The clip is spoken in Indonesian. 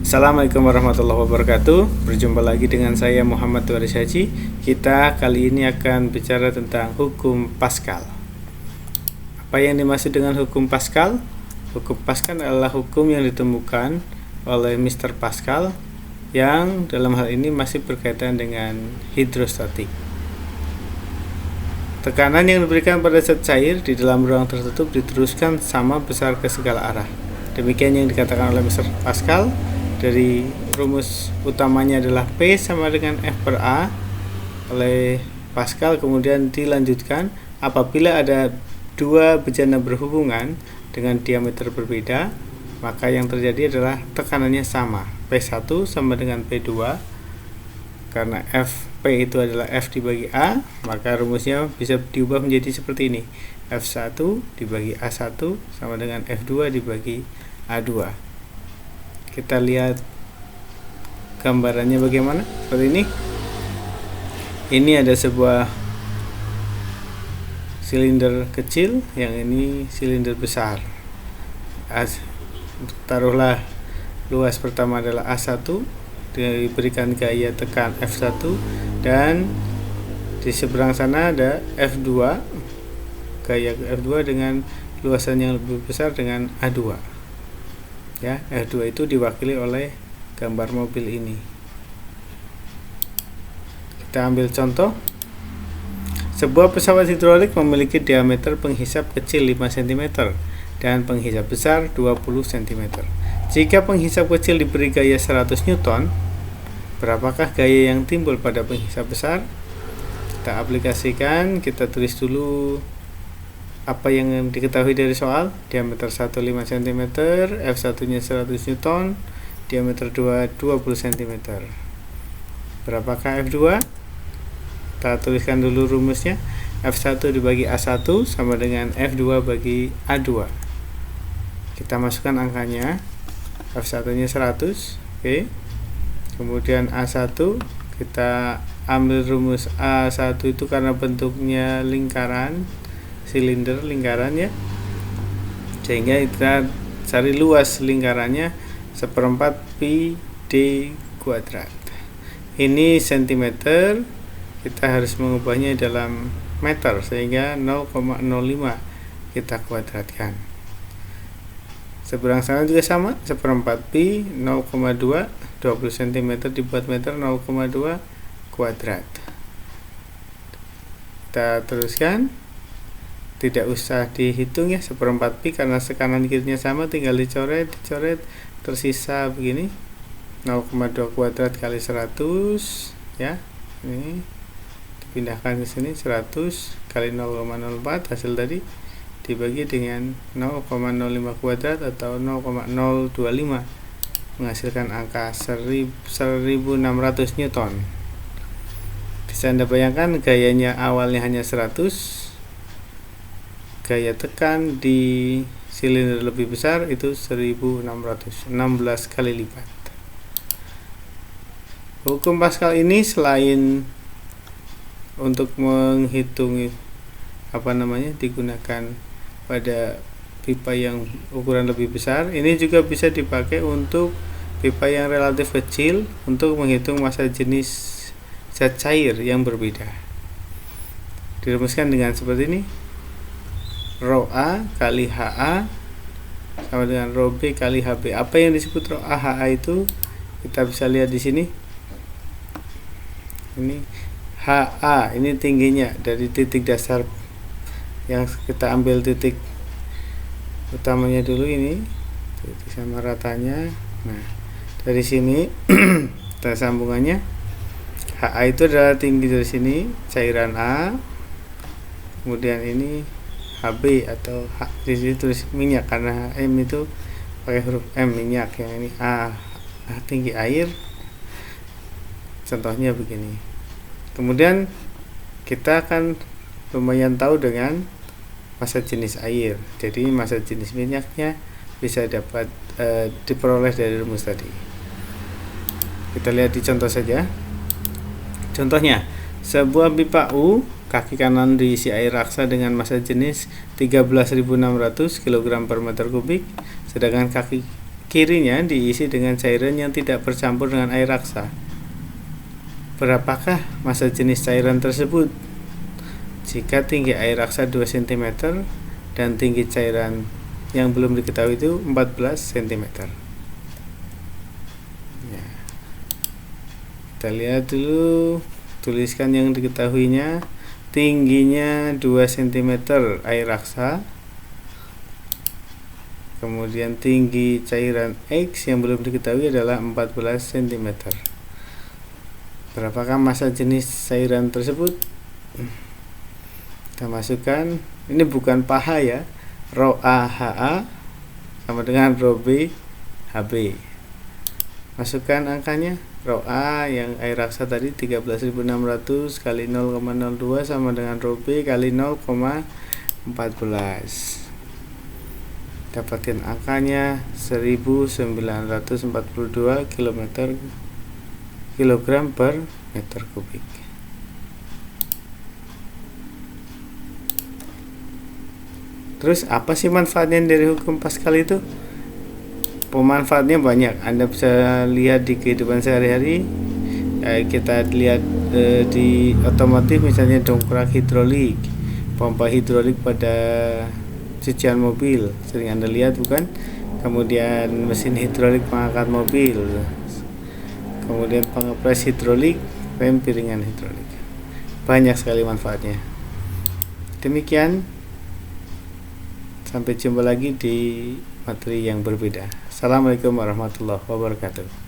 Assalamualaikum warahmatullahi wabarakatuh. Berjumpa lagi dengan saya Muhammad Waris Haji. Kita kali ini akan bicara tentang hukum Pascal. Apa yang dimaksud dengan hukum Pascal? Hukum Pascal adalah hukum yang ditemukan oleh Mr. Pascal yang dalam hal ini masih berkaitan dengan hidrostatik. Tekanan yang diberikan pada zat cair di dalam ruang tertutup diteruskan sama besar ke segala arah. Demikian yang dikatakan oleh Mr. Pascal. Dari rumus utamanya adalah P sama dengan F per A oleh Pascal. Kemudian dilanjutkan apabila ada dua bejana berhubungan dengan diameter berbeda, maka yang terjadi adalah tekanannya sama. P1 sama dengan P2. Karena P itu adalah F dibagi A, maka rumusnya bisa diubah menjadi seperti ini. F1 dibagi A1 sama dengan F2 dibagi A2. Kita lihat gambarannya bagaimana. Seperti ini. Ini ada sebuah silinder kecil, yang ini silinder besar. Taruhlah luas pertama adalah A1, diberikan gaya tekan F1, dan di seberang sana ada F2, gaya F2 dengan luasan yang lebih besar dengan A2. Ya, F2 itu diwakili oleh gambar mobil ini. Kita ambil contoh. Sebuah pesawat hidrolik memiliki diameter penghisap kecil 5 cm dan penghisap besar 20 cm. Jika penghisap kecil diberi gaya 100 Newton, berapakah gaya yang timbul pada penghisap besar? Kita aplikasikan, kita tulis dulu apa yang diketahui dari soal. Diameter 1 5 cm, F1 nya 100 Newton, diameter 2 20 cm. Berapakah F2? Kita tuliskan dulu rumusnya. F1 dibagi A1 sama dengan F2 bagi A2. Kita masukkan angkanya. F1 nya 100, oke. Kemudian A1, kita ambil rumus A1 itu karena bentuknya lingkaran, silinder lingkaran ya, sehingga kita cari luas lingkarannya 1/4 pi d kuadrat. Ini cm, kita harus mengubahnya dalam meter, sehingga 0,05 kita kuadratkan. Seberang sana juga sama, 1/4 pi 0,2, 20 cm dibuat meter, 0,2 kuadrat. Kita teruskan. Tidak usah dihitung ya, 1/4 pi karena sekanan kirinya sama, tinggal dicoret, tersisa begini, 0,2 kuadrat kali 100 ya. Ini dipindahkan ke sini, 100 kali 0,04 hasil tadi dibagi dengan 0,05 kuadrat atau 0,025 menghasilkan angka 1600 Newton. Bisa Anda bayangkan gayanya awalnya hanya 100, gaya tekan di silinder lebih besar itu 1600, 16 kali lipat. Hukum Pascal ini selain untuk menghitung digunakan pada pipa yang ukuran lebih besar, ini juga bisa dipakai untuk pipa yang relatif kecil untuk menghitung massa jenis zat cair yang berbeda. Dirumuskan dengan seperti ini. Rho A kali HA sama dengan Rho B kali HB. Apa yang disebut Rho A HA itu kita bisa lihat di sini. Ini HA, ini tingginya dari titik dasar yang kita ambil titik utamanya dulu, ini titik sama ratanya. Nah, dari sini kita sambungannya. HA itu adalah tinggi dari sini, cairan A. Kemudian ini HB atau di sini tulis minyak karena M itu pakai huruf M, minyak. Yang ini A tinggi air. Contohnya begini. Kemudian kita akan lumayan tahu dengan massa jenis air. Jadi massa jenis minyaknya bisa dapat diperoleh dari rumus tadi. Kita lihat di contoh saja. Contohnya, sebuah pipa U, kaki kanan diisi air raksa dengan massa jenis 13.600 kg per meter kubik, sedangkan kaki kirinya diisi dengan cairan yang tidak bercampur dengan air raksa. Berapakah massa jenis cairan tersebut? Jika tinggi air raksa 2 cm dan tinggi cairan yang belum diketahui itu 14 cm. Ya. Kita lihat dulu, tuliskan yang diketahuinya. Tingginya 2 cm air raksa, kemudian tinggi cairan X yang belum diketahui adalah 14 cm. Berapakah massa jenis cairan tersebut? Kita masukkan, ini bukan paha ya, rho A HA sama dengan rho B HB. Masukkan angkanya. Rho A yang air raksa tadi 13.600 kali 0,02 sama dengan rho B kali 0,14. Dapatkan angkanya 1942 kilogram per meter kubik. Terus apa sih manfaatnya dari hukum Pascal itu? Pemanfaatnya banyak. Anda bisa lihat di kehidupan sehari-hari. Kita lihat di otomotif, misalnya dongkrak hidrolik, pompa hidrolik pada cucian mobil, sering Anda lihat bukan? Kemudian mesin hidrolik pengangkat mobil, kemudian pengepres hidrolik, rem piringan hidrolik. Banyak sekali manfaatnya. Demikian, sampai jumpa lagi di materi yang berbeda. Assalamualaikum warahmatullahi wabarakatuh.